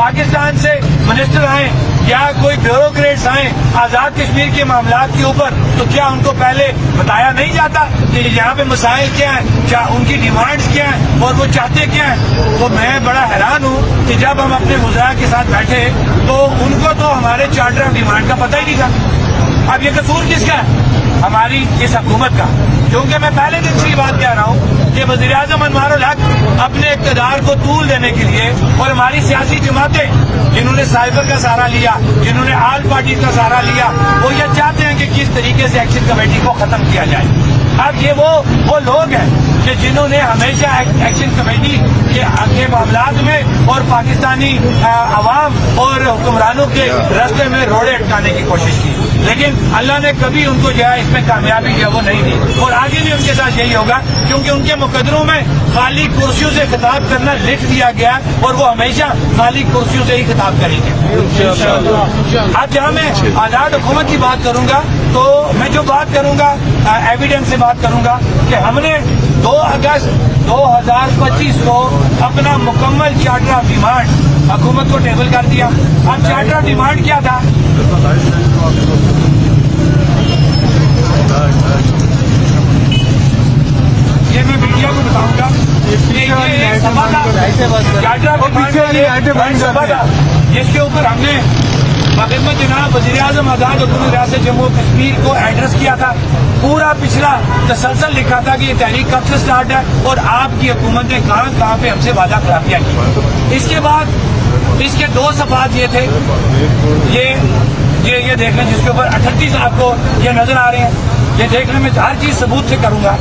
پاکستان سے منسٹر آئیں یا کوئی بیوروکریٹس آئیں آزاد کشمیر کے معاملات کے اوپر تو کیا ان کو پہلے بتایا نہیں جاتا کہ یہاں پہ مسائل کیا ہیں، کیا ان کی ڈیمانڈز کیا ہیں اور وہ چاہتے کیا ہیں؟ تو میں بڑا حیران ہوں کہ جب ہم اپنے وزراء کے ساتھ بیٹھے تو ان کو تو ہمارے چارٹر آف ڈیمانڈ کا پتہ ہی نہیں تھا۔ اب یہ قصور کس کا ہے؟ ہماری اس حکومت کا، کیونکہ میں پہلے دن سے یہ بات کہہ رہا ہوں کہ وزیر اعظم انوار الحق اپنے اقتدار کو طول دینے کے لیے اور ہماری سیاسی جماعتیں جنہوں نے سائبر کا سہارا لیا، جنہوں نے آل پارٹی کا سہارا لیا، وہ یہ چاہتے ہیں کہ کس طریقے سے ایکشن کمیٹی کو ختم کیا جائے۔ اب یہ وہ لوگ ہیں کہ جنہوں نے ہمیشہ ایکشن کمیٹی کے معاملات میں اور پاکستانی عوام اور حکمرانوں کے راستے میں روڑے اٹکانے کی کوشش کی، لیکن اللہ نے کبھی ان کو جو ہے اس میں کامیابی جو ہے وہ نہیں دی، اور آگے بھی ان کے ساتھ یہی ہوگا، کیونکہ ان کے مقدروں میں خالی کرسیوں سے خطاب کرنا لکھ دیا گیا اور وہ ہمیشہ خالی کرسیوں سے ہی خطاب کریں گے۔ اب جہاں میں آزاد حکومت کی بات کروں گا تو میں جو بات کروں گا ایویڈنس سے بات کروں گا کہ ہم نے 2 اگست 2025 کو اپنا مکمل چارٹر آف ڈیمانڈ حکومت کو ٹیبل کر دیا۔ اب چارٹر آف ڈیمانڈ کیا تھا؟ یہ میں میڈیا کو بتاؤں گا، جس کے اوپر ہم نے خدمت جناب وزیر اعظم آزاد حکومت ریاست جموں و کشمیر کو ایڈریس کیا تھا، پورا پچھلا تسلسل لکھا تھا کہ یہ تحریک کب سے سٹارٹ ہے اور آپ کی حکومت نے کہاں پہ ہم سے وعدہ خلافیاں کی۔ اس کے بعد اس کے 2 صفحات یہ تھے، یہ دیکھ لیں، جس کے اوپر 38 آپ کو یہ نظر آ رہے ہیں، یہ دیکھ لیں، میں ہر چیز ثبوت سے کروں گا۔